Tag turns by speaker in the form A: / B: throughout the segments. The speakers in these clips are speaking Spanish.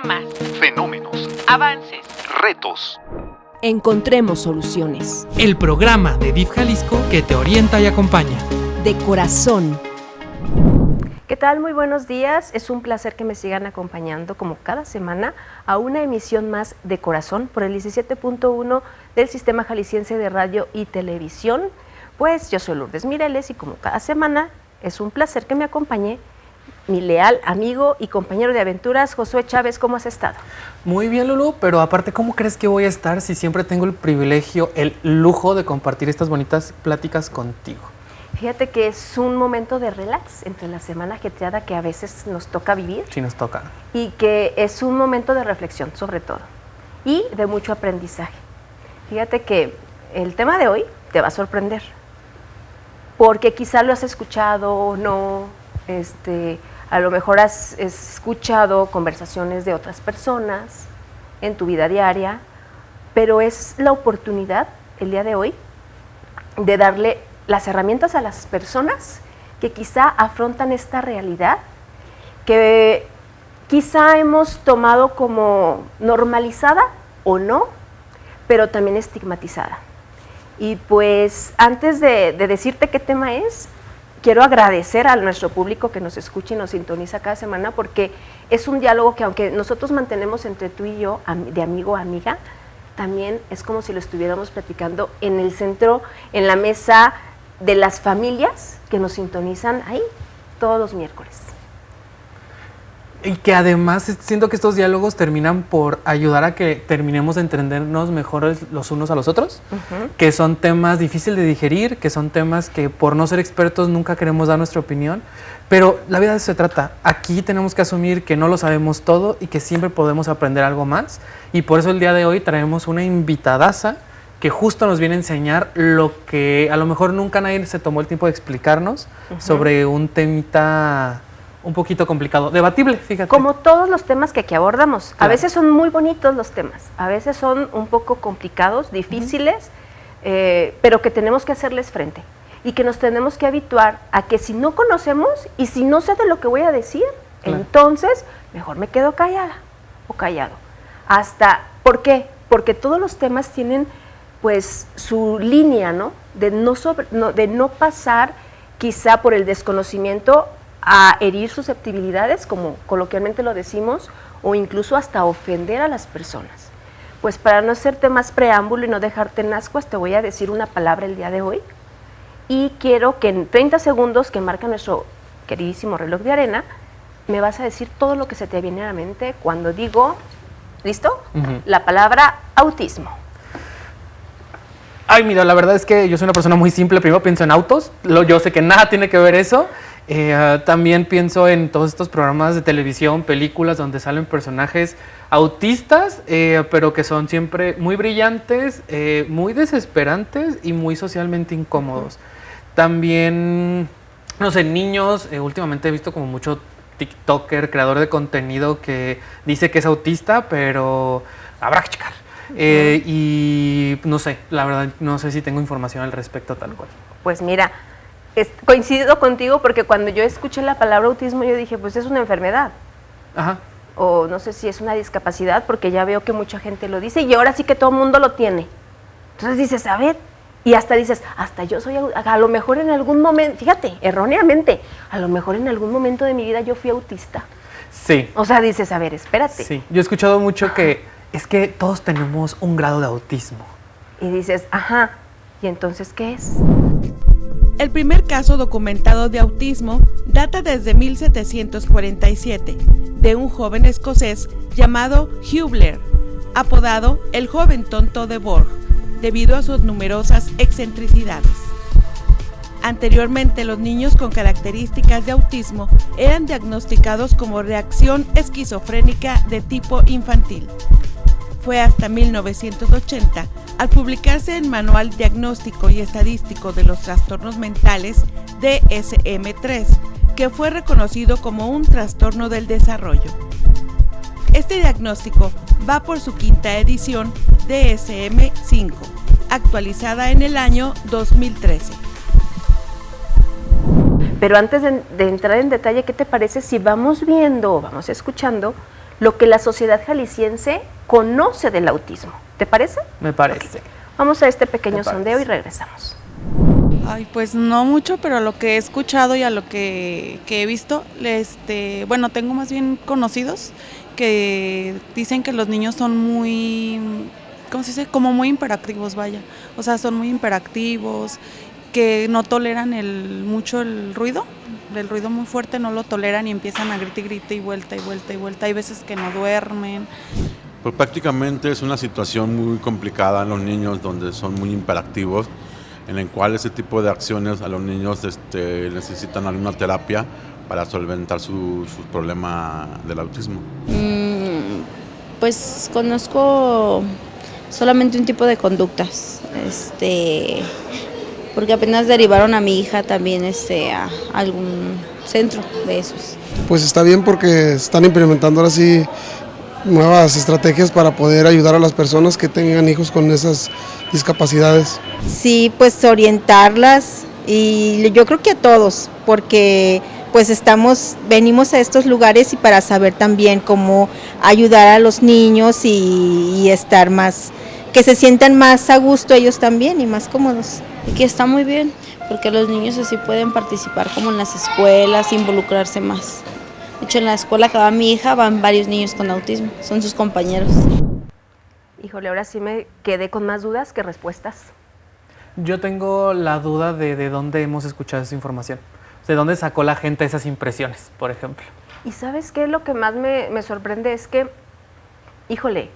A: Dramas,
B: fenómenos,
A: avances,
B: retos.
C: Encontremos soluciones.
D: El programa de DIF Jalisco que te orienta y acompaña.
C: De corazón.
E: ¿Qué tal? Muy buenos días. Es un placer que me sigan acompañando como cada semana a una emisión más de Corazón por el 17.1 del Sistema Jalisciense de Radio y Televisión. Pues yo soy Lourdes Mireles y como cada semana es un placer que me acompañe mi leal amigo y compañero de aventuras, Josué Chávez. ¿Cómo has estado?
D: Muy bien, Lulu, pero aparte, ¿cómo crees que voy a estar si siempre tengo el privilegio, el lujo de compartir estas bonitas pláticas contigo?
E: Fíjate que es un momento de relax entre la semana ajetreada que a veces nos toca vivir.
D: Sí, nos toca.
E: Y que es un momento de reflexión, sobre todo, y de mucho aprendizaje. Fíjate que el tema de hoy te va a sorprender, porque quizá lo has escuchado o no, a lo mejor has escuchado conversaciones de otras personas en tu vida diaria, pero es la oportunidad, el día de hoy, de darle las herramientas a las personas que quizá afrontan esta realidad, que quizá hemos tomado como normalizada o no, pero también estigmatizada. Y pues antes de decirte qué tema es, quiero agradecer a nuestro público que nos escucha y nos sintoniza cada semana, porque es un diálogo que aunque nosotros mantenemos entre tú y yo, de amigo a amiga, también es como si lo estuviéramos platicando en el centro, en la mesa de las familias que nos sintonizan ahí todos los miércoles.
D: Y que además siento que estos diálogos terminan por ayudar a que terminemos de entendernos mejor los unos a los otros, que son temas difíciles de digerir, que son temas que por no ser expertos nunca queremos dar nuestra opinión, pero la vida de eso se trata. Aquí tenemos que asumir que no lo sabemos todo y que siempre podemos aprender algo más, y por eso el día de hoy traemos una invitadaza que justo nos viene a enseñar lo que a lo mejor nunca nadie se tomó el tiempo de explicarnos sobre un temita un poquito complicado, debatible, fíjate.
E: Como todos los temas que aquí abordamos.
D: Claro.
E: A veces son muy bonitos los temas, a veces son un poco complicados, difíciles, pero que tenemos que hacerles frente y que nos tenemos que habituar a que si no conocemos y si no sé de lo que voy a decir, claro, entonces mejor me quedo callada o callado. ¿Por qué? Porque todos los temas tienen pues su línea, ¿no? De no pasar quizá por el desconocimiento a herir susceptibilidades, como coloquialmente lo decimos, o incluso hasta ofender a las personas. Pues para no hacerte más preámbulo y no dejarte en ascuas, te voy a decir una palabra el día de hoy, y quiero que en 30 segundos que marca nuestro queridísimo reloj de arena, me vas a decir todo lo que se te viene a la mente cuando digo, ¿listo? La palabra autismo.
D: Ay, mira, la verdad es que yo soy una persona muy simple. Primero pienso en autos. Yo sé que nada tiene que ver eso. También pienso en todos estos programas de televisión, películas donde salen personajes autistas, pero que son siempre muy brillantes, muy desesperantes y muy socialmente incómodos. También, no sé, niños. Últimamente he visto como mucho TikToker, creador de contenido que dice que es autista, pero habrá que checar. Y no sé, la verdad no sé si tengo información al respecto tal cual.
E: Pues mira, coincido contigo porque cuando yo escuché la palabra autismo yo dije, pues es una enfermedad.
D: Ajá.
E: O no sé si es una discapacidad, porque ya veo que mucha gente lo dice y ahora sí que todo el mundo lo tiene. Entonces dices, a ver, y hasta dices, hasta yo soy, a lo mejor en algún momento, fíjate, erróneamente, a lo mejor en algún momento de mi vida yo fui autista.
D: Sí.
E: O sea, dices, a ver, espérate.
D: Sí, yo he escuchado mucho que es que todos tenemos un grado de autismo.
E: Y dices, ajá, ¿y entonces qué es?
A: El primer caso documentado de autismo data desde 1747, de un joven escocés llamado Hugh Blair, apodado el joven tonto de Borg, debido a sus numerosas excentricidades. Anteriormente, los niños con características de autismo eran diagnosticados como reacción esquizofrénica de tipo infantil. Fue hasta 1980, al publicarse el Manual Diagnóstico y Estadístico de los Trastornos Mentales, DSM-3, que fue reconocido como un trastorno del desarrollo. Este diagnóstico va por su quinta edición, DSM-5, actualizada en el año 2013.
E: Pero antes de entrar en detalle, ¿qué te parece si vamos viendo o vamos escuchando lo que la sociedad jalisciense conoce del autismo. ¿Te parece?
D: Me parece.
E: Vamos a este pequeño sondeo y regresamos.
F: Ay, pues no mucho, pero a lo que he escuchado y a lo que he visto, bueno, tengo más bien conocidos que dicen que los niños son muy, ¿cómo se dice? Como muy hiperactivos, vaya. O sea, son muy hiperactivos, que no toleran mucho el ruido muy fuerte, no lo toleran y empiezan a gritar y grite y vuelta y vuelta y vuelta. Hay veces que no duermen.
G: Pues prácticamente es una situación muy complicada en los niños donde son muy hiperactivos, en el cual ese tipo de acciones a los niños necesitan alguna terapia para solventar su problema del autismo.
H: Pues conozco solamente un tipo de conductas, porque apenas derivaron a mi hija también a algún centro de esos.
I: Pues está bien porque están implementando ahora sí nuevas estrategias para poder ayudar a las personas que tengan hijos con esas discapacidades.
J: Sí, pues orientarlas y yo creo que a todos, porque pues venimos a estos lugares y para saber también cómo ayudar a los niños y estar más, que se sientan más a gusto ellos también y más cómodos.
H: Y que está muy bien, porque los niños así pueden participar como en las escuelas, involucrarse más. De hecho, en la escuela que va mi hija van varios niños con autismo, son sus compañeros.
E: Híjole, ahora sí me quedé con más dudas que respuestas.
D: Yo tengo la duda de dónde hemos escuchado esa información. ¿De dónde sacó la gente esas impresiones, por ejemplo?
E: Y ¿sabes qué? Lo que más me sorprende es que, híjole,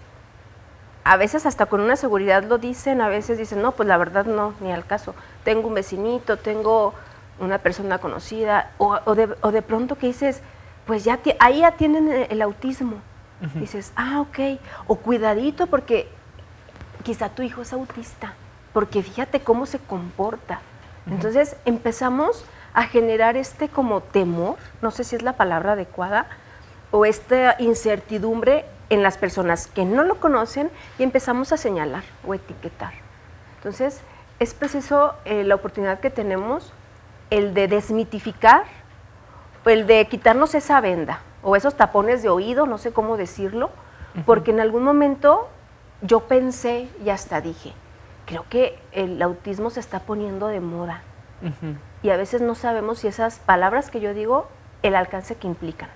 E: a veces hasta con una seguridad lo dicen, a veces dicen, no, pues la verdad no, ni al caso. Tengo un vecinito, tengo una persona conocida, o de pronto que dices, pues ya ahí atienden el autismo. Uh-huh. Dices, ok, o cuidadito porque quizá tu hijo es autista, porque fíjate cómo se comporta. Uh-huh. Entonces empezamos a generar como temor, no sé si es la palabra adecuada, o esta incertidumbre en las personas que no lo conocen y empezamos a señalar o etiquetar. Entonces, es preciso la oportunidad que tenemos, el de desmitificar, el de quitarnos esa venda o esos tapones de oído, no sé cómo decirlo, porque en algún momento yo pensé y hasta dije, creo que el autismo se está poniendo de moda. Uh-huh. Y a veces no sabemos si esas palabras que yo digo, el alcance que implican.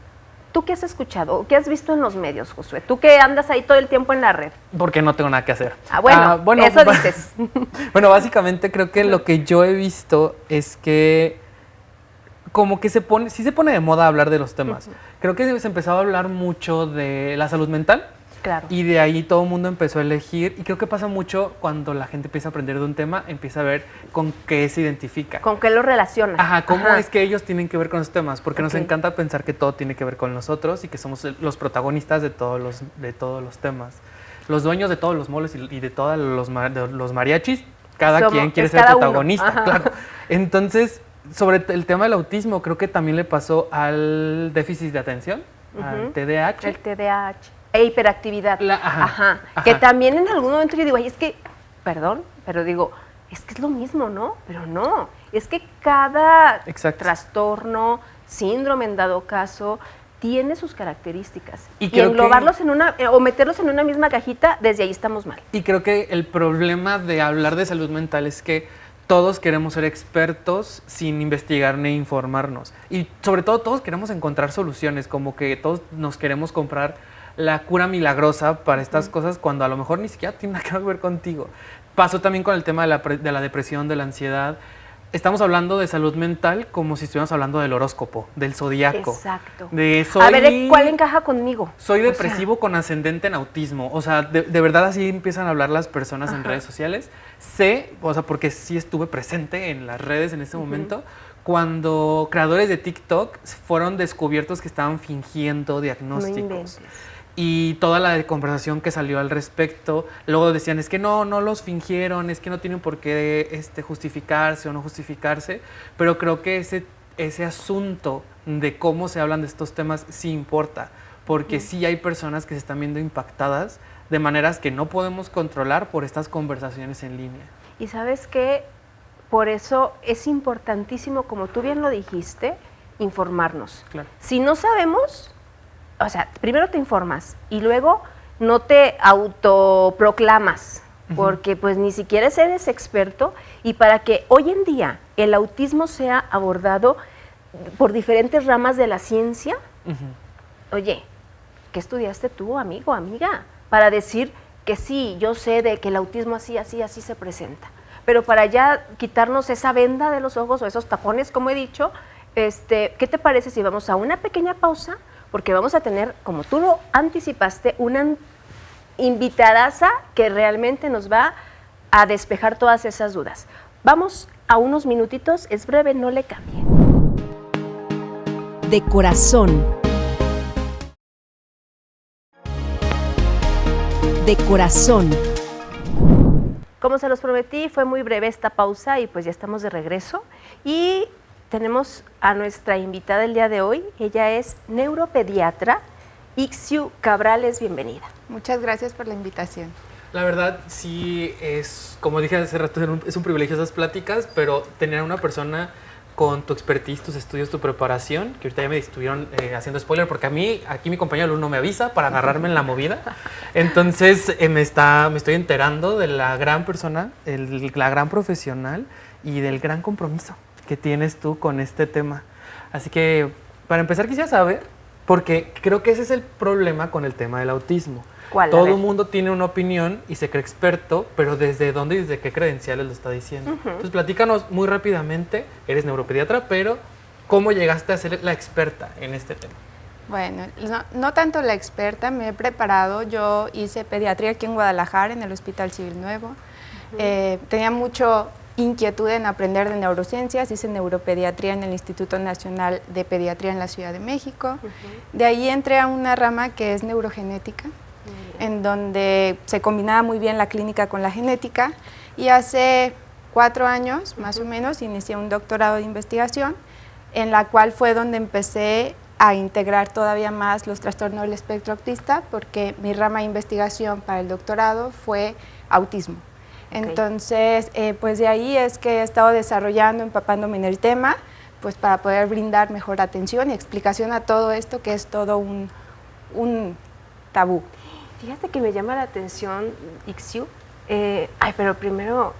E: ¿Tú qué has escuchado? ¿Qué has visto en los medios, Josué? ¿Tú que andas ahí todo el tiempo en la red?
D: Porque no tengo nada que hacer.
E: Bueno, eso dices.
D: Bueno, básicamente creo que lo que yo he visto es que como que sí se pone de moda hablar de los temas. Uh-huh. Creo que se empezó a hablar mucho de la salud mental.
E: Claro.
D: Y de ahí todo el mundo empezó a elegir, y creo que pasa mucho cuando la gente empieza a aprender de un tema, empieza a ver con qué se identifica.
E: ¿Con qué lo relaciona?
D: Ajá, cómo es que ellos tienen que ver con los temas, porque nos encanta pensar que todo tiene que ver con nosotros y que somos los protagonistas de todos los temas. Los dueños de todos los moles y de todos los mariachis, quien quiere ser protagonista, claro. Entonces, sobre el tema del autismo, creo que también le pasó al déficit de atención, al TDAH.
E: El TDAH. E hiperactividad. Ajá. Que también en algún momento yo digo, es que, perdón, pero digo, es que es lo mismo, ¿no? Pero no, es que cada trastorno, síndrome en dado caso, tiene sus características. Y englobarlos o meterlos en una misma cajita, desde ahí estamos mal.
D: Y creo que el problema de hablar de salud mental es que todos queremos ser expertos sin investigar ni informarnos. Y sobre todo todos queremos encontrar soluciones, como que todos nos queremos comprar la cura milagrosa para estas cosas cuando a lo mejor ni siquiera tiene nada que ver contigo. Pasó también con el tema de la depresión, de la ansiedad. Estamos hablando de salud mental como si estuviéramos hablando del horóscopo, del zodiaco.
E: Exacto.
D: A
E: ver, ¿cuál encaja conmigo?
D: Soy depresivo con ascendente en autismo. O sea, de verdad así empiezan a hablar las personas en redes sociales. Porque sí estuve presente en las redes en ese momento, cuando creadores de TikTok fueron descubiertos que estaban fingiendo diagnósticos. Y toda la conversación que salió al respecto, luego decían, es que no los fingieron, es que no tienen por qué justificarse o no justificarse, pero creo que ese asunto de cómo se hablan de estos temas sí importa, porque sí hay personas que se están viendo impactadas de maneras que no podemos controlar por estas conversaciones en línea.
E: Y ¿sabes qué? Por eso es importantísimo, como tú bien lo dijiste, informarnos.
D: Claro.
E: Si no sabemos, o sea, primero te informas y luego no te autoproclamas, porque pues ni siquiera eres experto, y para que hoy en día el autismo sea abordado por diferentes ramas de la ciencia, oye, ¿qué estudiaste tú, amigo, amiga? Para decir que sí, yo sé de que el autismo así se presenta. Pero para ya quitarnos esa venda de los ojos o esos tapones, como he dicho, ¿qué te parece si vamos a una pequeña pausa? Porque vamos a tener, como tú lo anticipaste, una invitadaza que realmente nos va a despejar todas esas dudas. Vamos a unos minutitos, es breve, no le cambie.
C: De corazón. De corazón.
E: Como se los prometí, fue muy breve esta pausa y pues ya estamos de regreso. Y tenemos a nuestra invitada el día de hoy. Ella es neuropediatra, Ixiu Cabrales. Bienvenida.
K: Muchas gracias por la invitación.
D: La verdad, sí, es, como dije hace rato, es un privilegio esas pláticas, pero tener a una persona con tu expertise, tus estudios, tu preparación, que ahorita ya me estuvieron haciendo spoiler, porque a mí, aquí mi compañero alumno me avisa para agarrarme en la movida. Entonces me estoy enterando de la gran persona, la gran profesional y del gran compromiso que tienes tú con este tema. Así que, para empezar, quisiera saber, porque creo que ese es el problema con el tema del autismo.
E: ¿Cuál?
D: Todo el mundo tiene una opinión y se cree experto, pero ¿desde dónde y desde qué credenciales lo está diciendo? Entonces, platícanos muy rápidamente, eres neuropediatra, pero ¿cómo llegaste a ser la experta en este tema?
K: Bueno, no tanto la experta, me he preparado. Yo hice pediatría aquí en Guadalajara, en el Hospital Civil Nuevo. Tenía mucho inquietud en aprender de neurociencias, hice neuropediatría en el Instituto Nacional de Pediatría en la Ciudad de México. De ahí entré a una rama que es neurogenética, en donde se combinaba muy bien la clínica con la genética, y hace 4 años más o menos inicié un doctorado de investigación, en la cual fue donde empecé a integrar todavía más los trastornos del espectro autista, porque mi rama de investigación para el doctorado fue autismo. Entonces, pues de ahí es que he estado desarrollando, empapándome en el tema, pues para poder brindar mejor atención y explicación a todo esto, que es todo un tabú.
E: Fíjate que me llama la atención, Ixiu. Pero primero,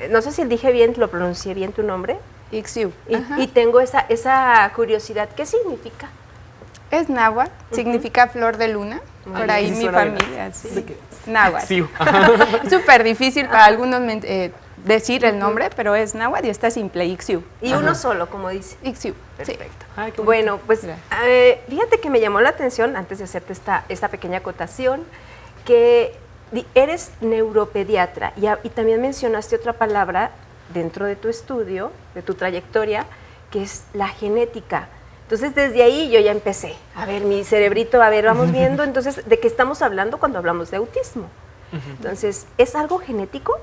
E: no sé si dije bien, lo pronuncié bien tu nombre.
K: Ixiu.
E: Y tengo esa curiosidad. ¿Qué significa?
K: Es náhuatl, significa flor de luna. Por ahí mi familia, sí. Náhuatl. Es súper difícil para algunos decir el nombre, pero es náhuatl y está simple, Ixiu.
E: Y uno solo, como dice.
K: Ixiu.
E: Perfecto. Ay, bueno, pues fíjate que me llamó la atención, antes de hacerte esta pequeña acotación, que eres neuropediatra y también mencionaste otra palabra dentro de tu estudio, de tu trayectoria, que es la genética. Entonces, desde ahí yo ya empecé. A ver, mi cerebrito, vamos viendo, entonces, ¿de qué estamos hablando cuando hablamos de autismo? Entonces, ¿es algo genético?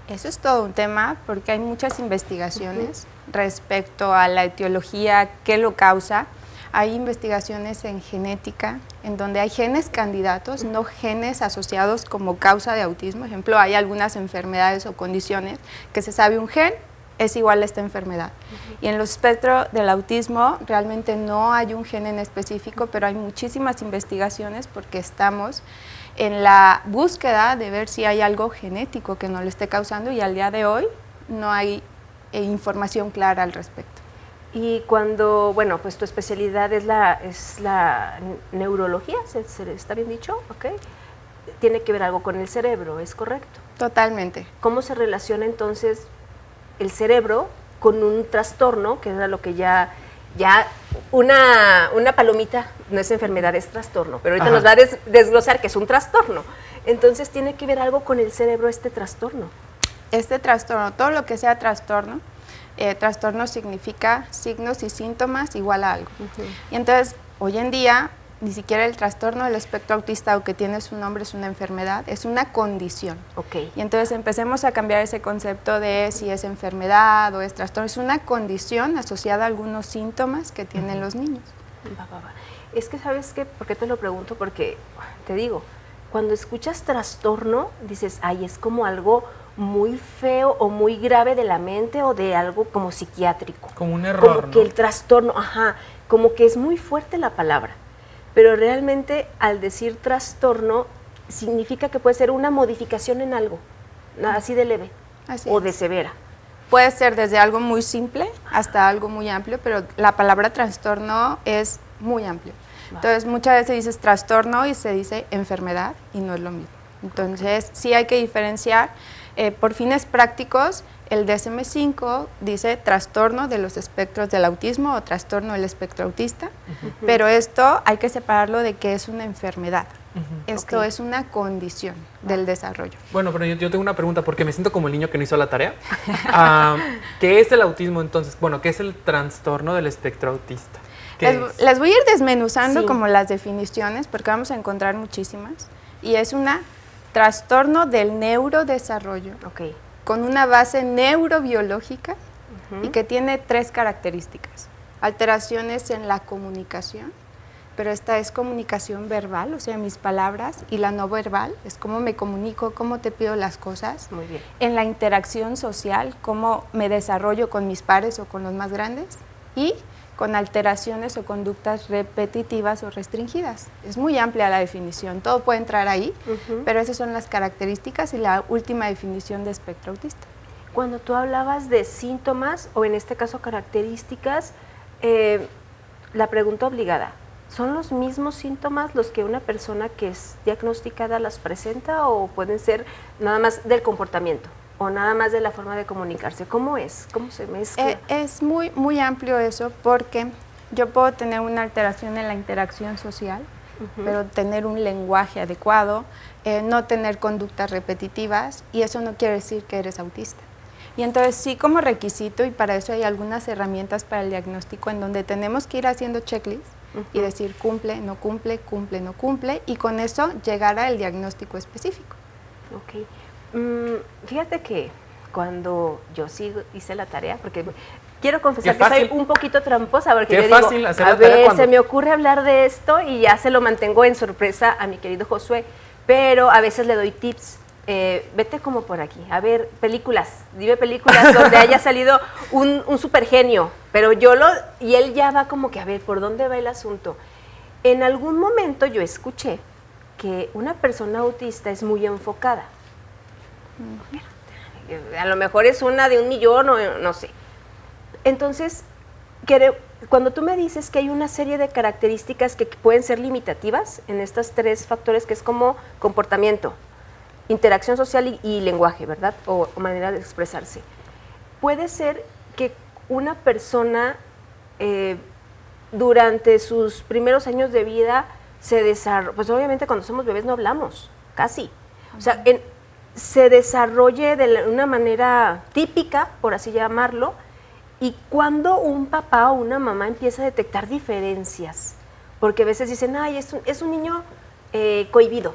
K: Eso es todo un tema, porque hay muchas investigaciones respecto a la etiología, qué lo causa. Hay investigaciones en genética, en donde hay genes candidatos, no genes asociados como causa de autismo. Por ejemplo, hay algunas enfermedades o condiciones que se sabe un gen es igual a esta enfermedad. Y en los espectros del autismo realmente no hay un gen en específico, pero hay muchísimas investigaciones porque estamos en la búsqueda de ver si hay algo genético que nos lo esté causando, y al día de hoy no hay información clara al respecto.
E: Y cuando, bueno, pues tu especialidad es la neurología, ¿está bien dicho? ¿Okay? Tiene que ver algo con el cerebro, ¿es correcto?
K: Totalmente.
E: ¿Cómo se relaciona entonces el cerebro con un trastorno, que era lo que ya una palomita no es enfermedad, es trastorno, pero ahorita nos va a desglosar que es un trastorno? Entonces, ¿tiene que ver algo con el cerebro este trastorno?
K: Este trastorno, todo lo que sea trastorno, trastorno significa signos y síntomas igual a algo. Y entonces, hoy en día, ni siquiera el trastorno del espectro autista, aunque tiene su nombre, es una enfermedad, es una condición. Y entonces empecemos a cambiar ese concepto de si es enfermedad o es trastorno. Es una condición asociada a algunos síntomas que tienen los niños.
E: Es que, ¿sabes qué? ¿Por qué te lo pregunto? Porque, te digo, cuando escuchas trastorno, dices, ay, es como algo muy feo o muy grave de la mente, o de algo como psiquiátrico.
D: Como un error,
E: como que el trastorno, como que es muy fuerte la palabra. pero realmente al decir trastorno significa que puede ser una modificación en algo, así de leve o de severa.
K: Puede ser desde algo muy simple hasta algo muy amplio, pero la palabra trastorno es muy amplio. Entonces, muchas veces dices trastorno y se dice enfermedad y no es lo mismo. Entonces, sí hay que diferenciar. Por fines prácticos, el DSM-5 dice trastorno de los espectros del autismo o trastorno del espectro autista, pero esto hay que separarlo de que es una enfermedad. Esto es una condición del desarrollo.
D: Bueno, pero yo tengo una pregunta porque me siento como el niño que no hizo la tarea. ¿Qué es el autismo entonces? Bueno, ¿qué es el trastorno del espectro autista?
K: Les voy a ir desmenuzando como las definiciones porque vamos a encontrar muchísimas. Y es un trastorno del neurodesarrollo con una base neurobiológica y que tiene 3 características. Alteraciones en la comunicación, pero esta es comunicación verbal, o sea, mis palabras, y la no verbal, es cómo me comunico, cómo te pido las cosas.
E: Muy bien.
K: En la interacción social, cómo me desarrollo con mis pares o con los más grandes, y con alteraciones o conductas repetitivas o restringidas. Es muy amplia la definición, todo puede entrar ahí, pero esas son las características y la última definición de espectro autista.
E: Cuando tú hablabas de síntomas, o en este caso características, la pregunta obligada, ¿son los mismos síntomas los que una persona que es diagnosticada las presenta o pueden ser nada más del comportamiento o nada más de la forma de comunicarse? ¿Cómo es? ¿Cómo se mezcla?
K: Es muy, muy amplio eso porque yo puedo tener una alteración en la interacción social, pero tener un lenguaje adecuado, no tener conductas repetitivas, y eso no quiere decir que eres autista. Y entonces sí, como requisito, y para eso hay algunas herramientas para el diagnóstico en donde tenemos que ir haciendo checklists y decir cumple, no cumple, cumple, no cumple, y con eso llegar al diagnóstico específico.
E: Ok. Fíjate que cuando yo sí hice la tarea, porque quiero confesar que soy un poquito tramposa, porque yo digo, a ver, se me ocurre hablar de esto y ya se lo mantengo en sorpresa a mi querido Josué, pero a veces le doy tips. Vete como por aquí, a ver, películas, dime películas donde haya salido un super genio, pero y él ya va como que a ver, ¿por dónde va el asunto? En algún momento yo escuché que una persona autista es muy enfocada. A lo mejor es una de 1 millón o no sé. Entonces, cuando tú me dices que hay una serie de características que pueden ser limitativas en estos 3 factores, que es como comportamiento, interacción social y lenguaje, ¿verdad? O manera de expresarse. Puede ser que una persona durante sus primeros años de vida se desarrolle, pues obviamente cuando somos bebés no hablamos, casi. O sea, se desarrolle de una manera típica, por así llamarlo, y cuando un papá o una mamá empieza a detectar diferencias, porque a veces dicen, ay, es un niño cohibido,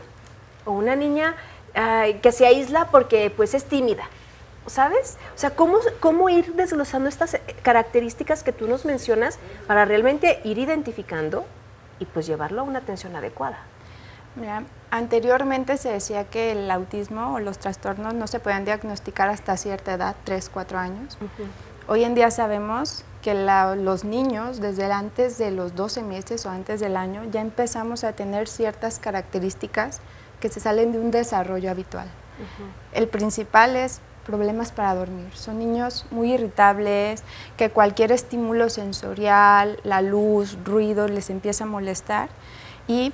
E: o una niña que se aísla porque pues es tímida, ¿sabes? O sea, ¿cómo ir desglosando estas características que tú nos mencionas para realmente ir identificando y pues llevarlo a una atención adecuada?
K: Mira, anteriormente se decía que el autismo o los trastornos no se podían diagnosticar hasta cierta edad, 3, 4 años. Hoy en día sabemos que los niños, desde antes de los 12 meses o antes del año, ya empezamos a tener ciertas características que se salen de un desarrollo habitual. El principal es problemas para dormir. Son niños muy irritables, que cualquier estímulo sensorial, la luz, ruido, les empieza a molestar, y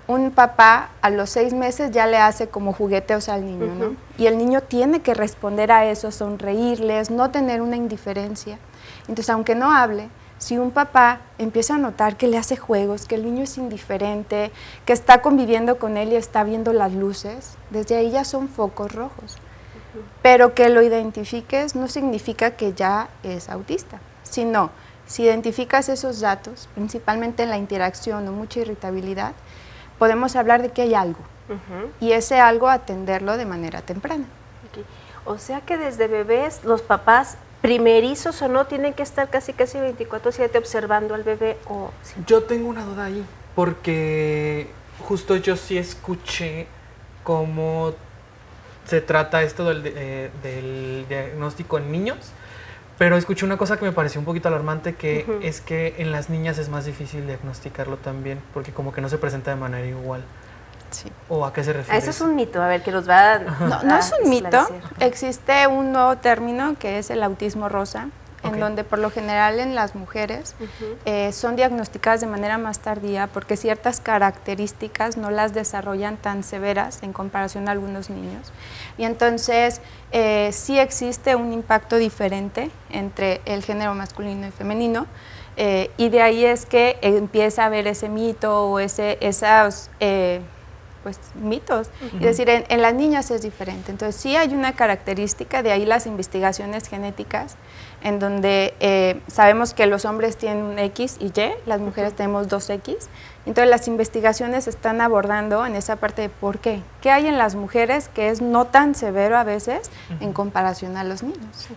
K: un papá a los 6 meses ya le hace como jugueteos al niño, ¿no? Y el niño tiene que responder a eso, sonreírles, no tener una indiferencia. Entonces, aunque no hable, si un papá empieza a notar que le hace juegos, que el niño es indiferente, que está conviviendo con él y está viendo las luces, desde ahí ya son focos rojos. Pero que lo identifiques no significa que ya es autista, sino si identificas esos datos, principalmente en la interacción o mucha irritabilidad, podemos hablar de que hay algo, y ese algo atenderlo de manera temprana.
E: O sea que desde bebés los papás, primerizos o no, tienen que estar casi 24/7 observando al bebé. ¿Sí?
D: Yo tengo una duda ahí, porque justo yo sí escuché cómo se trata esto del diagnóstico en niños, Pero escuché una cosa que me pareció un poquito alarmante, que es que en las niñas es más difícil diagnosticarlo también, porque como que no se presenta de manera igual.
K: Sí.
D: ¿O a qué se refiere?
E: Eso es un mito, a ver, que nos va a...
K: No es un mito, existe un nuevo término que es el autismo rosa, en donde por lo general en las mujeres son diagnosticadas de manera más tardía porque ciertas características no las desarrollan tan severas en comparación a algunos niños. Y entonces sí existe un impacto diferente entre el género masculino y femenino, y de ahí es que empieza a haber ese mito o esos pues, mitos. Es decir, en las niñas es diferente. Entonces sí hay una característica, de ahí las investigaciones genéticas, en donde sabemos que los hombres tienen un X y Y, las mujeres tenemos 2X. Entonces las investigaciones están abordando en esa parte de por qué. ¿Qué hay en las mujeres que es no tan severo a veces en comparación a los niños?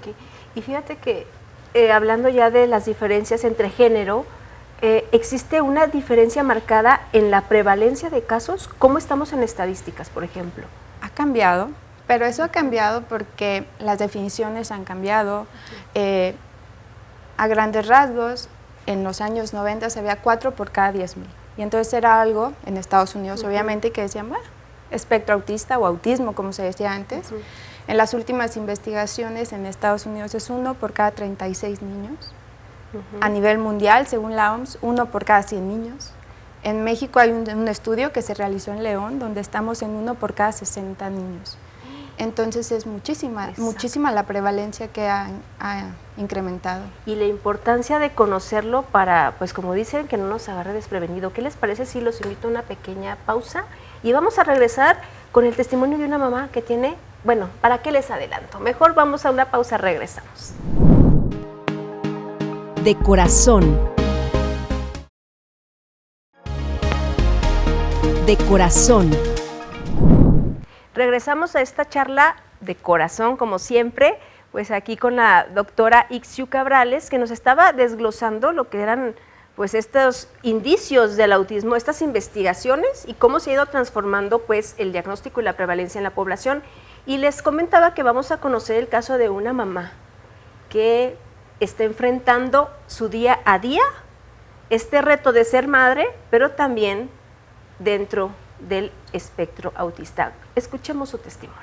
E: Y fíjate que hablando ya de las diferencias entre género, ¿existe una diferencia marcada en la prevalencia de casos? ¿Cómo estamos en estadísticas, por ejemplo?
K: Ha cambiado, pero eso ha cambiado porque las definiciones han cambiado. A grandes rasgos, en los años 90 había 4 por cada 10,000. Y entonces era algo, en Estados Unidos obviamente, que decían, bueno, espectro autista o autismo, como se decía antes. En las últimas investigaciones en Estados Unidos es 1 por cada 36 niños. A nivel mundial, según la OMS, 1 por cada 100 niños. En México hay un estudio que se realizó en León, donde estamos en 1 por cada 60 niños. Entonces es muchísima la prevalencia que ha incrementado.
E: Y la importancia de conocerlo para, pues como dicen, que no nos agarre desprevenido. ¿Qué les parece si los invito a una pequeña pausa? Y vamos a regresar con el testimonio de una mamá que tiene, bueno, ¿para qué les adelanto? Mejor vamos a una pausa, regresamos.
C: De corazón. De corazón.
E: Regresamos a esta charla de corazón, como siempre, pues aquí con la doctora Ixiu Cabrales, que nos estaba desglosando lo que eran pues estos indicios del autismo, estas investigaciones y cómo se ha ido transformando pues el diagnóstico y la prevalencia en la población. Y les comentaba que vamos a conocer el caso de una mamá que está enfrentando su día a día, este reto de ser madre, pero también dentro del espectro autista. Escuchemos su testimonio.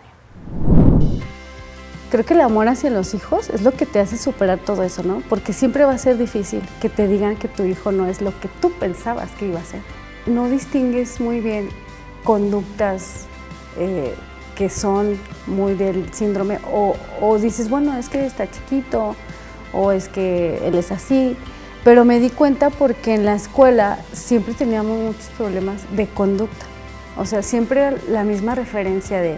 L: Creo que el amor hacia los hijos es lo que te hace superar todo eso, ¿no? Porque siempre va a ser difícil que te digan que tu hijo no es lo que tú pensabas que iba a ser. No distingues muy bien conductas que son muy del síndrome o dices, bueno, es que está chiquito o es que él es así, pero me di cuenta porque en la escuela siempre teníamos muchos problemas de conducta, o sea, siempre la misma referencia de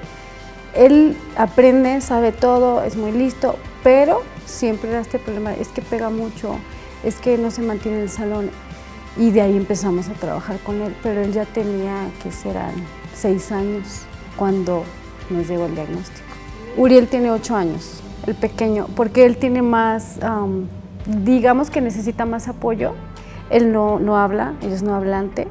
L: él aprende, sabe todo, es muy listo, pero siempre era este problema, es que pega mucho, es que no se mantiene en el salón, y de ahí empezamos a trabajar con él, pero él ya tenía, que serán 6 años cuando nos llegó el diagnóstico. Uriel tiene 8 años. El pequeño, porque él tiene más, digamos que necesita más apoyo. Él no habla, él es no hablante.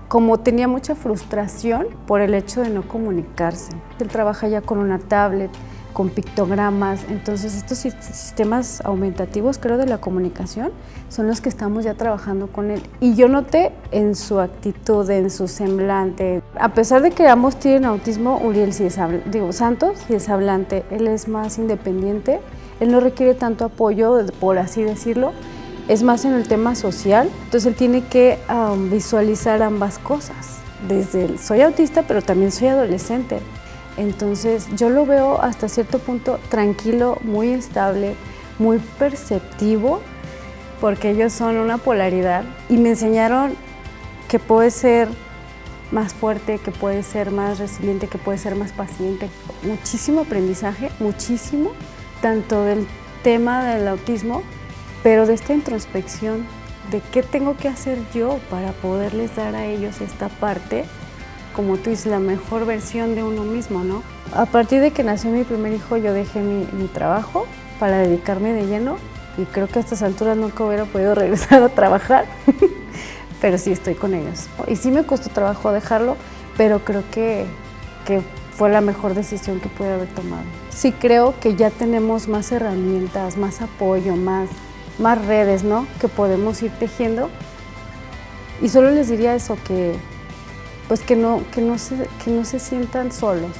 L: Como tenía mucha frustración por el hecho de no comunicarse. Él trabaja ya con una tablet, con pictogramas, entonces estos sistemas aumentativos, creo, de la comunicación, son los que estamos ya trabajando con él. Y yo noté en su actitud, en su semblante, a pesar de que ambos tienen autismo, Uriel sí es Santos sí es hablante, él es más independiente, él no requiere tanto apoyo, por así decirlo, es más en el tema social, entonces él tiene que visualizar ambas cosas, desde el soy autista, pero también soy adolescente. Entonces yo lo veo hasta cierto punto tranquilo, muy estable, muy perceptivo, porque ellos son una polaridad y me enseñaron que puede ser más fuerte, que puede ser más resiliente, que puede ser más paciente. Muchísimo aprendizaje, muchísimo, tanto del tema del autismo, pero de esta introspección de qué tengo que hacer yo para poderles dar a ellos esta parte, como tú dices, la mejor versión de uno mismo, ¿no? A partir de que nació mi primer hijo, yo dejé mi trabajo para dedicarme de lleno y creo que a estas alturas nunca hubiera podido regresar a trabajar, pero sí estoy con ellos. Y sí me costó trabajo dejarlo, pero creo que fue la mejor decisión que pude haber tomado. Sí creo que ya tenemos más herramientas, más apoyo, más redes, ¿no? Que podemos ir tejiendo. Y solo les diría eso, que no se sientan solos,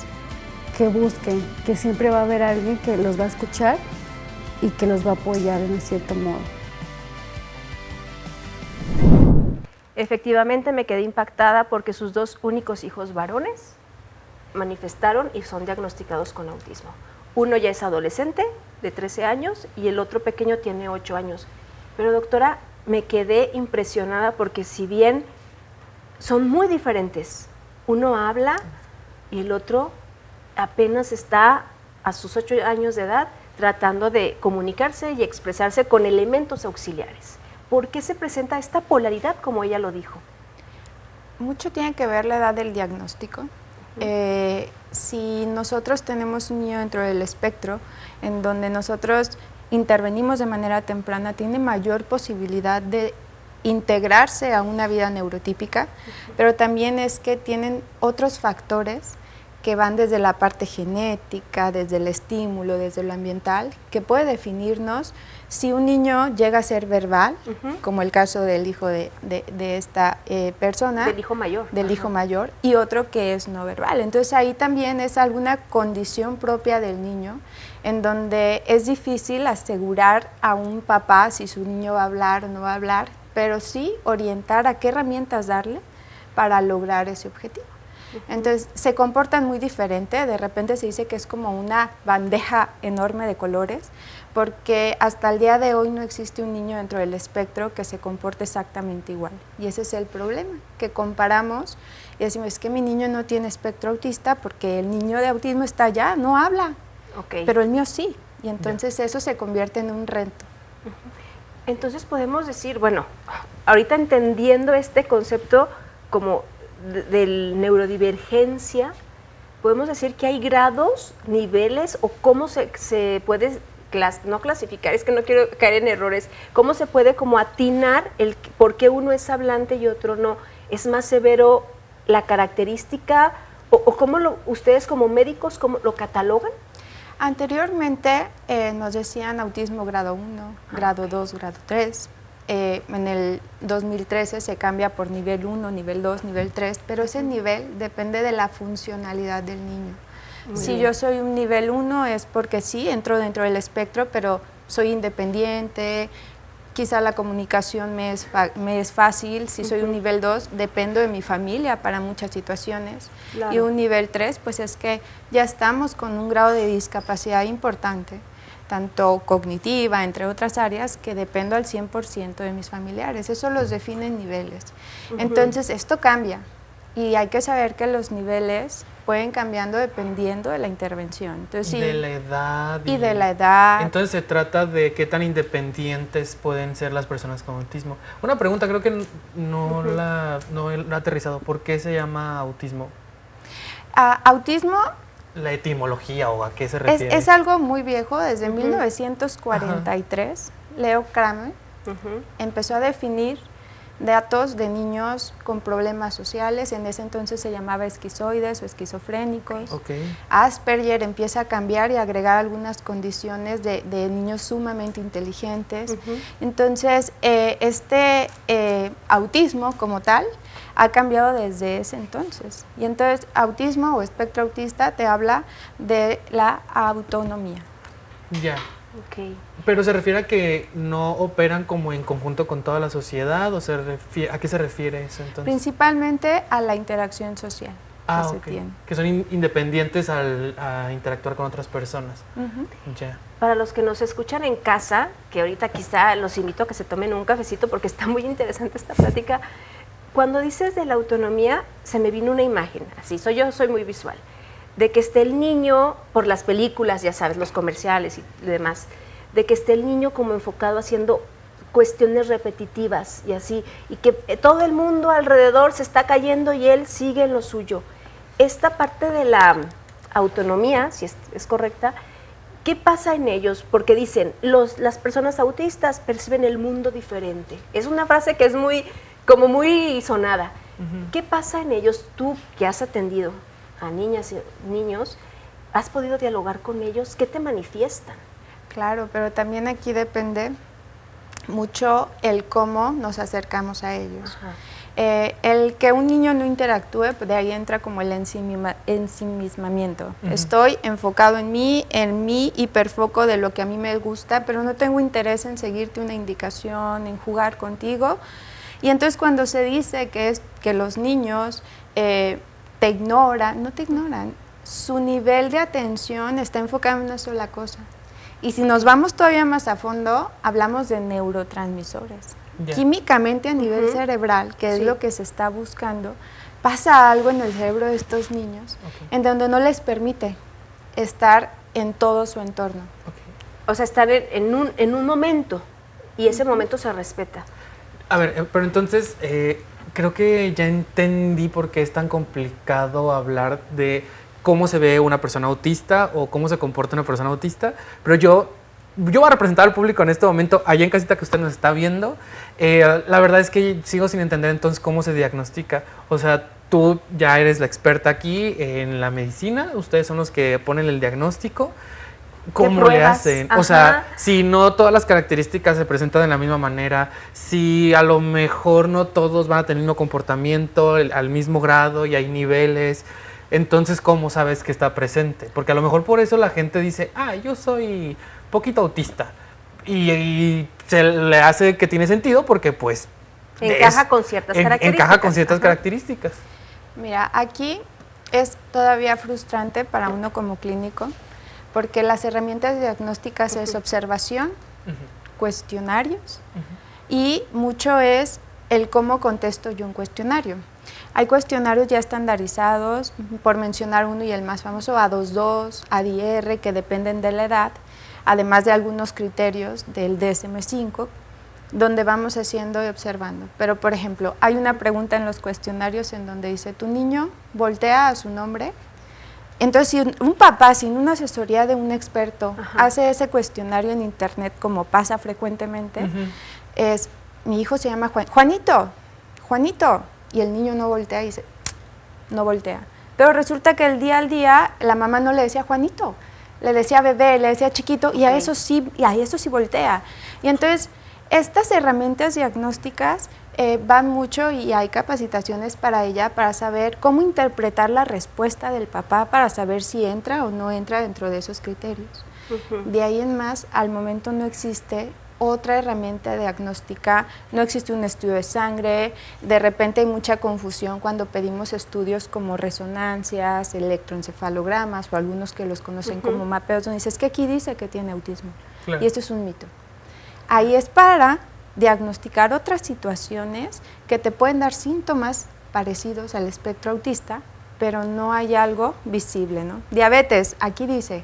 L: que busquen, que siempre va a haber alguien que los va a escuchar y que los va a apoyar en cierto modo.
E: Efectivamente me quedé impactada porque sus 2 únicos hijos varones manifestaron y son diagnosticados con autismo. Uno ya es adolescente, de 13 años, y el otro pequeño tiene 8 años. Pero doctora, me quedé impresionada porque si bien son muy diferentes, uno habla y el otro apenas está a sus 8 años de edad tratando de comunicarse y expresarse con elementos auxiliares. ¿Por qué se presenta esta polaridad, como ella lo dijo?
K: Mucho tiene que ver la edad del diagnóstico. Si nosotros tenemos un niño dentro del espectro, en donde nosotros intervenimos de manera temprana, tiene mayor posibilidad de integrarse a una vida neurotípica, pero también es que tienen otros factores que van desde la parte genética, desde el estímulo, desde lo ambiental, que puede definirnos si un niño llega a ser verbal, como el caso del hijo de esta persona.
E: Del hijo mayor.
K: Del hijo mayor, y otro que es no verbal. Entonces ahí también es alguna condición propia del niño, en donde es difícil asegurar a un papá si su niño va a hablar o no va a hablar, pero sí orientar a qué herramientas darle para lograr ese objetivo. Entonces se comportan muy diferente, de repente se dice que es como una bandeja enorme de colores, porque hasta el día de hoy no existe un niño dentro del espectro que se comporte exactamente igual. Y ese es el problema, que comparamos y decimos, es que mi niño no tiene espectro autista porque el niño de autismo está allá, no habla, pero el mío sí. Y entonces eso se convierte en un reto.
E: Entonces podemos decir, bueno, ahorita entendiendo este concepto como del neurodivergencia, podemos decir que hay grados, niveles, o cómo se puede, no clasificar, es que no quiero caer en errores, cómo se puede como atinar el por qué uno es hablante y otro no. ¿Es más severo la característica o cómo ustedes como médicos cómo lo catalogan?
K: Anteriormente nos decían autismo grado 1, grado 2, grado 3. En el 2013 se cambia por nivel 1, nivel 2, nivel 3, pero ese nivel depende de la funcionalidad del niño. Si yo soy un nivel 1 es porque sí, entro dentro del espectro, pero soy independiente, quizá la comunicación me es fácil. Si soy un nivel 2, dependo de mi familia para muchas situaciones. Claro. Y un nivel 3, pues es que ya estamos con un grado de discapacidad importante, tanto cognitiva, entre otras áreas, que dependo al 100% de mis familiares. Eso los define en niveles. Entonces, esto cambia y hay que saber que los niveles pueden cambiando dependiendo de la intervención. Entonces,
D: de la edad.
K: Y de la edad.
D: Entonces, se trata de qué tan independientes pueden ser las personas con autismo. Una pregunta, creo que no la he aterrizado. ¿Por qué se llama autismo?
K: Autismo...
D: La etimología o a qué se refiere.
K: Es algo muy viejo, desde 1943, Leo Kramer empezó a definir datos de niños con problemas sociales. En ese entonces se llamaba esquizoides o esquizofrénicos. Asperger empieza a cambiar y agregar algunas condiciones de niños sumamente inteligentes. Entonces, autismo como tal ha cambiado desde ese entonces. Y entonces, autismo o espectro autista te habla de la autonomía.
D: Ya. Pero se refiere a que no operan como en conjunto con toda la sociedad, o ¿a qué se refiere eso entonces?
K: Principalmente a la interacción social que se tiene.
D: Que son independientes a interactuar con otras personas. Ya.
E: Para los que nos escuchan en casa, que ahorita quizá los invito a que se tomen un cafecito porque está muy interesante esta plática. Cuando dices de la autonomía, se me vino una imagen, así yo soy muy visual, de que esté el niño, por las películas, ya sabes, los comerciales y demás, de que esté el niño como enfocado haciendo cuestiones repetitivas y así, y que todo el mundo alrededor se está cayendo y él sigue en lo suyo. Esta parte de la autonomía, si es correcta, ¿qué pasa en ellos? Porque dicen, las personas autistas perciben el mundo diferente. Es una frase que es muy sonada. ¿Qué pasa en ellos, tú que has atendido? a niñas y niños, ¿has podido dialogar con ellos? ¿Qué te manifiestan?
K: Claro, pero también aquí depende mucho el cómo nos acercamos a ellos. El que un niño no interactúe, pues de ahí entra como el ensimismamiento. Estoy enfocado en mi hiperfoco de lo que a mí me gusta, pero no tengo interés en seguirte una indicación, en jugar contigo. Y entonces cuando se dice que los niños te ignoran, no te ignoran, su nivel de atención está enfocado en una sola cosa. Y si nos vamos todavía más a fondo, hablamos de neurotransmisores. Químicamente a nivel cerebral, que es lo que se está buscando, pasa algo en el cerebro de estos niños en donde no les permite estar en todo su entorno.
E: O sea, estar en un momento, y ese momento se respeta.
D: A ver, pero entonces creo que ya entendí por qué es tan complicado hablar de cómo se ve una persona autista o cómo se comporta una persona autista, pero yo voy a representar al público en este momento, allá en casita que usted nos está viendo. La verdad es que sigo sin entender entonces cómo se diagnostica. O sea, tú ya eres la experta aquí en la medicina, ustedes son los que ponen el diagnóstico. ¿Cómo le hacen? O sea, si no todas las características se presentan de la misma manera, si a lo mejor no todos van a tener el mismo comportamiento al mismo grado y hay niveles, entonces ¿cómo sabes que está presente? Porque a lo mejor por eso la gente dice, yo soy poquito autista, y se le hace que tiene sentido porque pues
E: encaja con ciertas características.
D: Encaja con ciertas características.
K: Mira, aquí es todavía frustrante para uno como clínico, porque las herramientas diagnósticas es observación, cuestionarios, y mucho es el cómo contesto yo un cuestionario. Hay cuestionarios ya estandarizados, por mencionar uno y el más famoso, A22, ADR, que dependen de la edad, además de algunos criterios del DSM-5, donde vamos haciendo y observando. Pero, por ejemplo, hay una pregunta en los cuestionarios en donde dice, ¿tu niño voltea a su nombre? Entonces, si un papá, sin una asesoría de un experto, hace ese cuestionario en internet, como pasa frecuentemente, es, mi hijo se llama Juanito, y el niño no voltea y dice, no voltea. Pero resulta que el día al día, la mamá no le decía Juanito, le decía bebé, le decía chiquito, y a eso sí voltea. Y entonces, estas herramientas diagnósticas van mucho y hay capacitaciones para ella, para saber cómo interpretar la respuesta del papá, para saber si entra o no entra dentro de esos criterios. De ahí en más, al momento no existe otra herramienta diagnóstica, no existe un estudio de sangre, de repente hay mucha confusión cuando pedimos estudios como resonancias, electroencefalogramas o algunos que los conocen como mapeos, donde dices que aquí dice que tiene autismo, y esto es un mito. Ahí es para diagnosticar otras situaciones que te pueden dar síntomas parecidos al espectro autista, pero no hay algo visible, ¿no? Diabetes, aquí dice,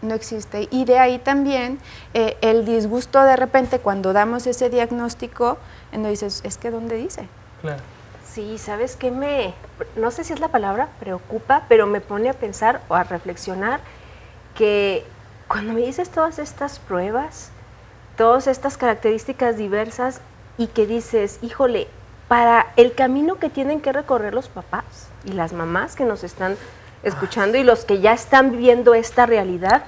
K: no existe. Y de ahí también el disgusto de repente cuando damos ese diagnóstico, no dices, es que ¿dónde dice?
D: Claro.
E: Sí, ¿sabes qué? No sé si es la palabra, preocupa, pero me pone a pensar o a reflexionar que cuando me dices todas estas pruebas, todas estas características diversas y que dices, híjole, para el camino que tienen que recorrer los papás y las mamás que nos están escuchando y los que ya están viviendo esta realidad,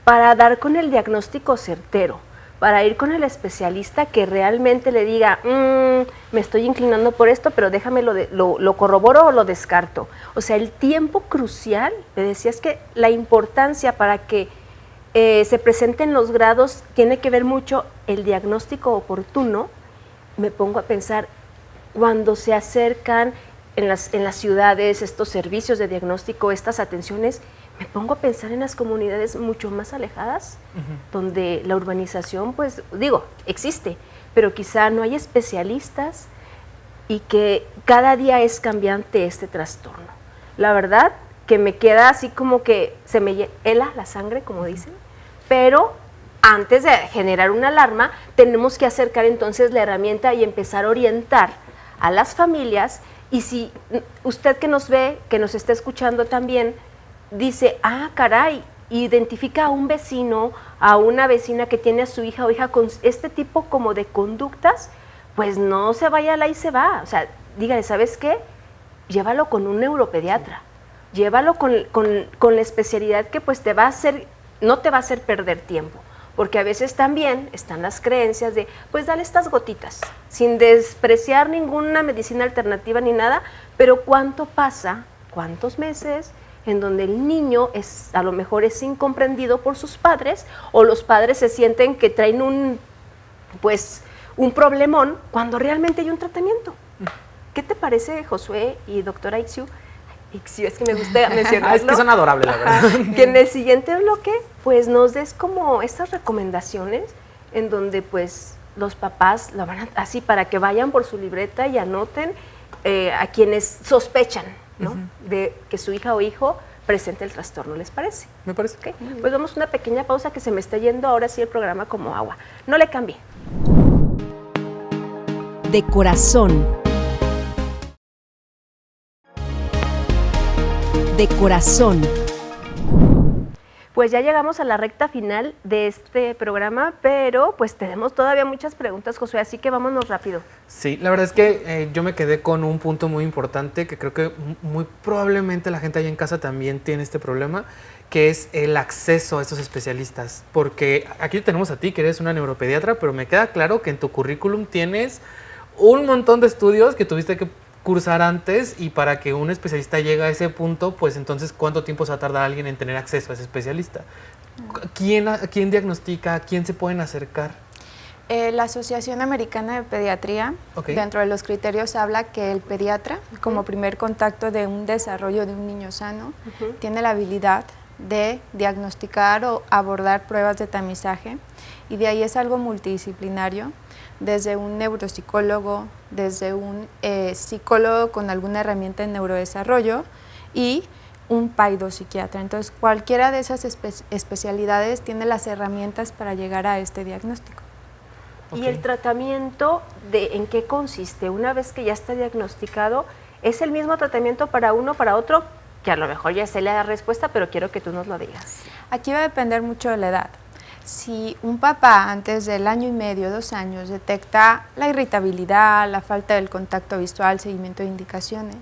E: para dar con el diagnóstico certero, para ir con el especialista que realmente le diga, me estoy inclinando por esto, pero déjame lo corroboro o lo descarto. O sea, el tiempo crucial, me decías que la importancia para que se presenten los grados tiene que ver mucho el diagnóstico oportuno. Me pongo a pensar, cuando se acercan en las ciudades estos servicios de diagnóstico, estas atenciones, me pongo a pensar en las comunidades mucho más alejadas, donde la urbanización, pues, existe, pero quizá no hay especialistas y que cada día es cambiante este trastorno. La verdad que me queda así como que se me hela la sangre, como dicen, pero antes de generar una alarma, tenemos que acercar entonces la herramienta y empezar a orientar a las familias. Y si usted que nos ve, que nos está escuchando también, dice, caray, identifica a un vecino, a una vecina que tiene a su hija o hija con este tipo como de conductas, pues no se vaya a la y se va. O sea, dígale, ¿sabes qué? Llévalo con un neuropediatra, llévalo con la especialidad que pues te va a hacer, no te va a hacer perder tiempo. Porque a veces también están las creencias de, pues dale estas gotitas, sin despreciar ninguna medicina alternativa ni nada, pero ¿cuánto pasa, cuántos meses en donde el niño a lo mejor es incomprendido por sus padres, o los padres se sienten que traen un problemón cuando realmente hay un tratamiento? ¿Qué te parece, Josué y doctora Ixiu? Es que me gusta mencionarlo.
D: Es que son adorables, la verdad.
E: Que en el siguiente bloque, pues nos des como estas recomendaciones en donde pues los papás lo van así para que vayan por su libreta y anoten a quienes sospechan, ¿no? De que su hija o hijo presente el trastorno, ¿les parece?
D: Me parece.
E: ¿Okay? Pues vamos a una pequeña pausa que se me está yendo ahora sí el programa como agua. No le cambie.
C: De corazón. De corazón.
E: Pues ya llegamos a la recta final de este programa, pero pues tenemos todavía muchas preguntas, Josué, así que vámonos rápido.
D: Sí, la verdad es que yo me quedé con un punto muy importante que creo que muy probablemente la gente allá en casa también tiene este problema, que es el acceso a estos especialistas. Porque aquí tenemos a ti, que eres una neuropediatra, pero me queda claro que en tu currículum tienes un montón de estudios que tuviste que cursar antes, y para que un especialista llegue a ese punto, pues entonces ¿cuánto tiempo se va a tardar alguien en tener acceso a ese especialista? ¿Quién diagnostica? ¿A quién se pueden acercar?
K: La Asociación Americana de Pediatría, dentro de los criterios, habla que el pediatra, como primer contacto de un desarrollo de un niño sano, tiene la habilidad de diagnosticar o abordar pruebas de tamizaje, y de ahí es algo multidisciplinario, desde un neuropsicólogo, desde un psicólogo con alguna herramienta de neurodesarrollo y un paidopsiquiatra. Entonces, cualquiera de esas especialidades tiene las herramientas para llegar a este diagnóstico.
E: ¿Y el tratamiento en qué consiste? Una vez que ya está diagnosticado, ¿es el mismo tratamiento para uno, para otro? Que a lo mejor ya sé la respuesta, pero quiero que tú nos lo digas.
K: Aquí va a depender mucho de la edad. Si un papá antes del 1 año y medio, 2 años, detecta la irritabilidad, la falta del contacto visual, seguimiento de indicaciones,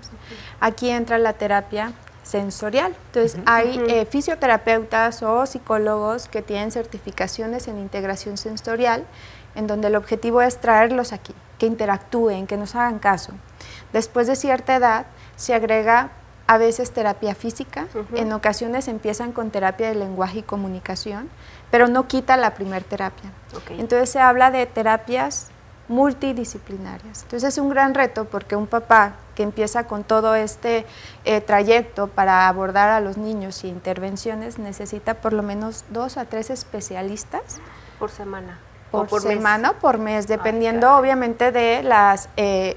K: aquí entra la terapia sensorial. Entonces, hay fisioterapeutas o psicólogos que tienen certificaciones en integración sensorial, en donde el objetivo es traerlos aquí, que interactúen, que nos hagan caso. Después de cierta edad, se agrega a veces terapia física, en ocasiones empiezan con terapia de lenguaje y comunicación, pero no quita la primer terapia. Entonces se habla de terapias multidisciplinarias. Entonces es un gran reto, porque un papá que empieza con todo este trayecto para abordar a los niños y intervenciones necesita por lo menos 2 a 3 especialistas.
E: ¿Por semana?
K: Por semana o por mes, dependiendo obviamente de las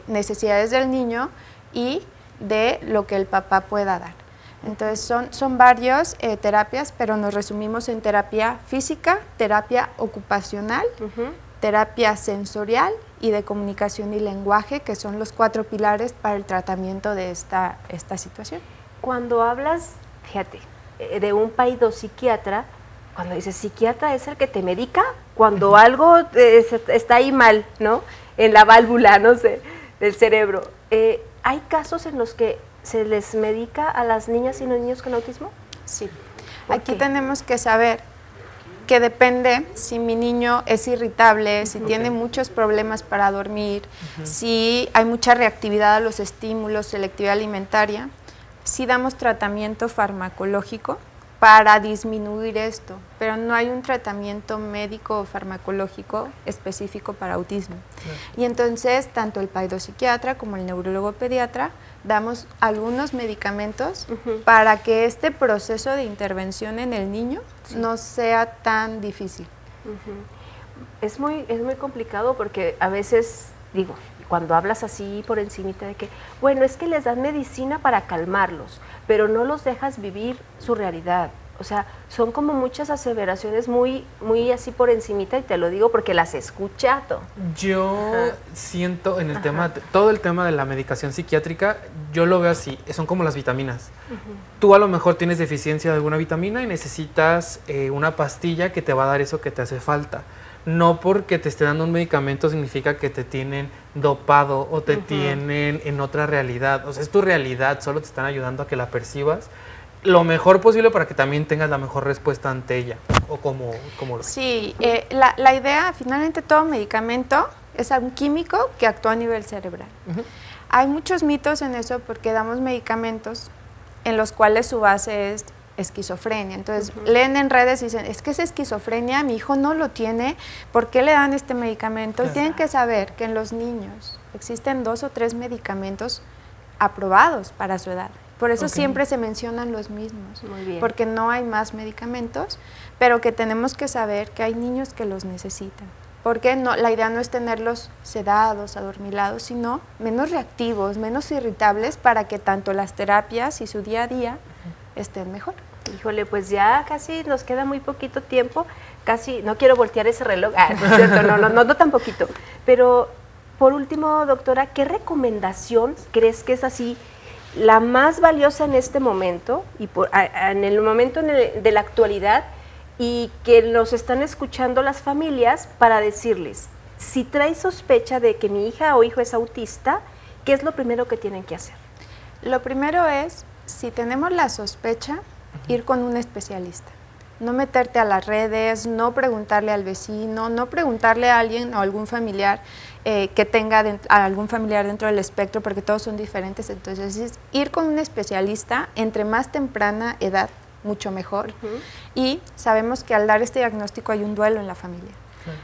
K: necesidades del niño y de lo que el papá pueda dar. Entonces son varias terapias, pero nos resumimos en terapia física, terapia ocupacional, terapia sensorial y de comunicación y lenguaje, que son los 4 pilares para el tratamiento de esta situación.
E: Cuando hablas, fíjate, de un paidopsiquiatra, cuando dices psiquiatra es el que te medica cuando algo está ahí mal, ¿no? En la válvula, no sé, del cerebro. ¿Hay casos en los que se les medica a las niñas y los niños con autismo?
K: Sí. Aquí tenemos que saber que depende si mi niño es irritable, si tiene muchos problemas para dormir, si hay mucha reactividad a los estímulos, selectividad alimentaria. Sí damos tratamiento farmacológico para disminuir esto, pero no hay un tratamiento médico o farmacológico específico para autismo. Y entonces, tanto el paidopsiquiatra como el neurólogo pediatra damos algunos medicamentos para que este proceso de intervención en el niño no sea tan difícil.
E: Es muy complicado, porque a veces, digo, cuando hablas así por encimita de que, bueno, es que les dan medicina para calmarlos, pero no los dejas vivir su realidad. O sea, son como muchas aseveraciones muy así por encimita, y te lo digo porque las he escuchado.
D: Yo siento en el tema, todo el tema de la medicación psiquiátrica, yo lo veo así, son como las vitaminas. Tú a lo mejor tienes deficiencia de alguna vitamina y necesitas una pastilla que te va a dar eso que te hace falta. no porque te esté dando un medicamento significa que te tienen dopado o te tienen en otra realidad. O sea, es tu realidad, solo te están ayudando a que la percibas lo mejor posible para que también tengas la mejor respuesta ante ella. O como
K: Sí, la idea, finalmente todo medicamento es un químico que actúa a nivel cerebral. Hay muchos mitos en eso porque damos medicamentos en los cuales su base es esquizofrenia. Entonces, leen en redes y dicen, es que es esquizofrenia, mi hijo no lo tiene, ¿por qué le dan este medicamento? Y tienen que saber que en los niños existen 2 o 3 medicamentos aprobados para su edad. Por eso siempre se mencionan los mismos, porque no hay más medicamentos, pero que tenemos que saber que hay niños que los necesitan. Porque no, la idea no es tenerlos sedados, adormilados, sino menos reactivos, menos irritables para que tanto las terapias y su día a día estén mejor.
E: Híjole, pues ya casi nos queda muy poquito tiempo, casi, no quiero voltear ese reloj, no es cierto, no tan poquito. Pero, por último, doctora, ¿qué recomendación crees que es así la más valiosa en este momento, y en el momento de la actualidad, y que nos están escuchando las familias para decirles, si trae sospecha de que mi hija o hijo es autista, ¿qué es lo primero que tienen que hacer?
K: Lo primero es, si tenemos la sospecha, ir con un especialista. No meterte a las redes, no preguntarle al vecino, no preguntarle a alguien o a algún familiar que tenga a algún familiar dentro del espectro, porque todos son diferentes. Entonces, es ir con un especialista entre más temprana edad, mucho mejor. Y sabemos que al dar este diagnóstico hay un duelo en la familia.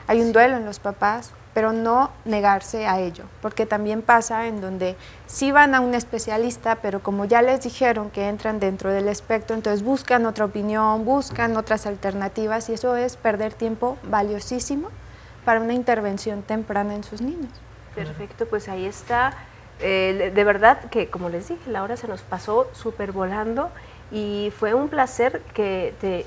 K: Hay un duelo en los papás, pero no negarse a ello, porque también pasa en donde sí van a un especialista, pero como ya les dijeron que entran dentro del espectro, entonces buscan otra opinión, buscan otras alternativas, y eso es perder tiempo valiosísimo para una intervención temprana en sus niños.
E: Perfecto, pues ahí está. De verdad que, como les dije, la hora se nos pasó súper volando y fue un placer que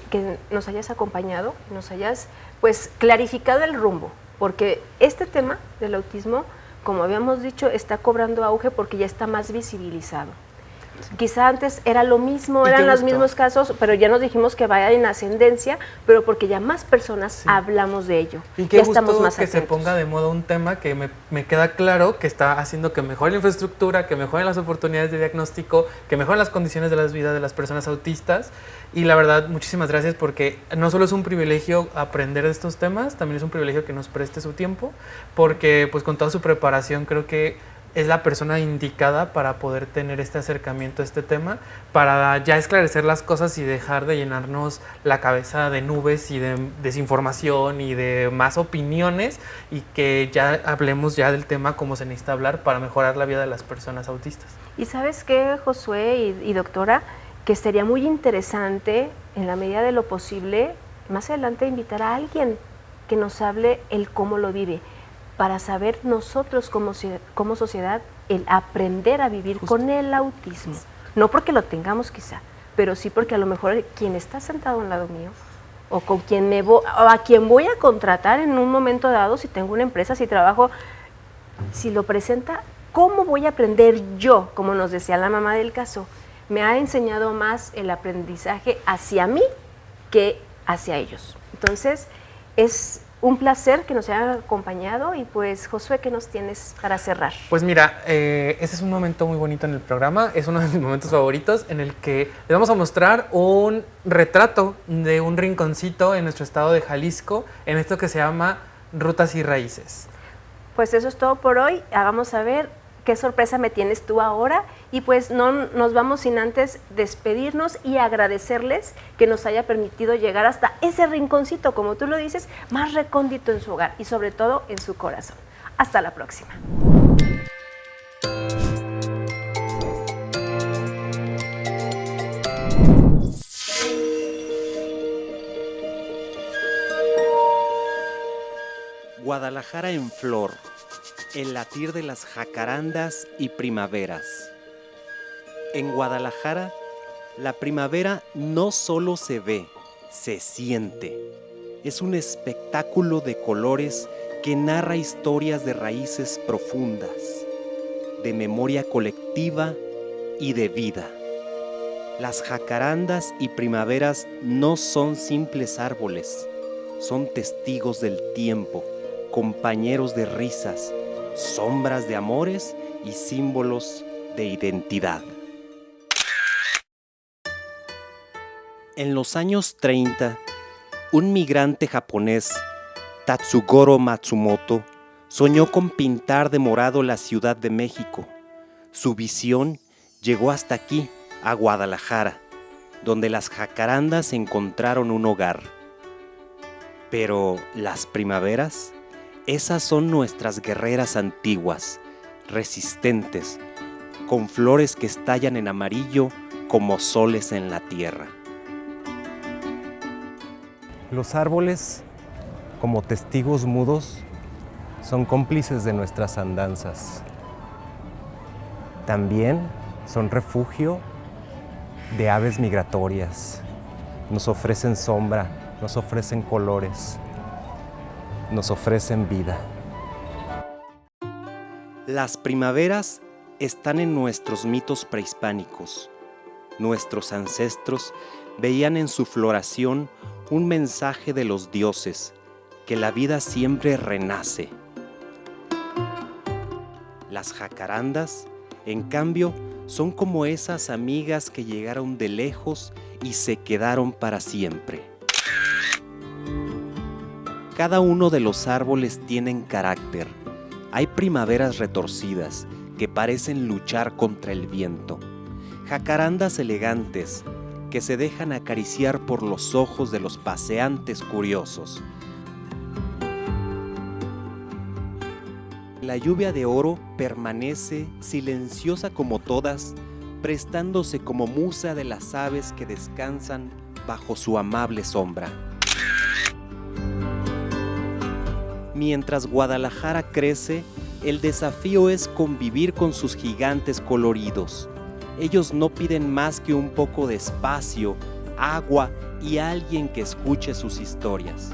E: nos hayas acompañado, nos hayas pues clarificado el rumbo, porque este tema del autismo, como habíamos dicho, está cobrando auge porque ya está más visibilizado. Quizá antes era lo mismo, eran los mismos casos, pero ya nos dijimos que vaya en ascendencia, pero porque ya más personas hablamos de ello.
D: Y qué gusto estamos más que atentos. Se ponga de moda un tema que me queda claro que está haciendo que mejore la infraestructura, que mejoren las oportunidades de diagnóstico, que mejoren las condiciones de las vidas de las personas autistas. Y la verdad, muchísimas gracias, porque no solo es un privilegio aprender de estos temas, también es un privilegio que nos preste su tiempo, porque pues con toda su preparación creo que es la persona indicada para poder tener este acercamiento a este tema, para ya esclarecer las cosas y dejar de llenarnos la cabeza de nubes y de desinformación y de más opiniones, y que ya hablemos ya del tema como se necesita hablar para mejorar la vida de las personas autistas.
E: Y ¿sabes qué, Josué y doctora? Que sería muy interesante, en la medida de lo posible, más adelante invitar a alguien que nos hable el cómo lo vive, para saber nosotros como sociedad el aprender a vivir con el autismo. No porque lo tengamos quizá, pero sí porque a lo mejor quien está sentado a un lado mío, o con quien o a quien voy a contratar en un momento dado, si tengo una empresa, si trabajo, si lo presenta, ¿cómo voy a aprender yo? Como nos decía la mamá del caso, me ha enseñado más el aprendizaje hacia mí que hacia ellos. Entonces, es un placer que nos hayan acompañado. Y pues, Josué, ¿qué nos tienes para cerrar?
D: Pues mira, este es un momento muy bonito en el programa, es uno de mis momentos favoritos, en el que les vamos a mostrar un retrato de un rinconcito en nuestro estado de Jalisco, en esto que se llama Rutas y Raíces.
E: Pues eso es todo por hoy. Vamos a ver qué sorpresa me tienes tú ahora, y pues no nos vamos sin antes despedirnos y agradecerles que nos haya permitido llegar hasta ese rinconcito, como tú lo dices, más recóndito en su hogar y sobre todo en su corazón. Hasta la próxima.
M: Guadalajara en flor, el latir de las jacarandas y primaveras. En Guadalajara, la primavera no solo se ve, se siente. Es un espectáculo de colores que narra historias de raíces profundas, de memoria colectiva y de vida. Las jacarandas y primaveras no son simples árboles, son testigos del tiempo, compañeros de risas, sombras de amores y símbolos de identidad. En los años 30, un migrante japonés, Tatsugoro Matsumoto, soñó con pintar de morado la Ciudad de México. Su visión llegó hasta aquí, a Guadalajara, donde las jacarandas encontraron un hogar. Pero las primaveras, esas son nuestras guerreras antiguas, resistentes, con flores que estallan en amarillo como soles en la tierra.
N: Los árboles, como testigos mudos, son cómplices de nuestras andanzas. También son refugio de aves migratorias. Nos ofrecen sombra, nos ofrecen colores, nos ofrecen vida.
M: Las primaveras están en nuestros mitos prehispánicos. Nuestros ancestros veían en su floración un mensaje de los dioses, que la vida siempre renace. Las jacarandas, en cambio, son como esas amigas que llegaron de lejos y se quedaron para siempre. Cada uno de los árboles tienen carácter. Hay primaveras retorcidas que parecen luchar contra el viento. Jacarandas elegantes que se dejan acariciar por los ojos de los paseantes curiosos. La lluvia de oro permanece silenciosa como todas, prestándose como musa de las aves que descansan bajo su amable sombra. Mientras Guadalajara crece, el desafío es convivir con sus gigantes coloridos. Ellos no piden más que un poco de espacio, agua y alguien que escuche sus historias.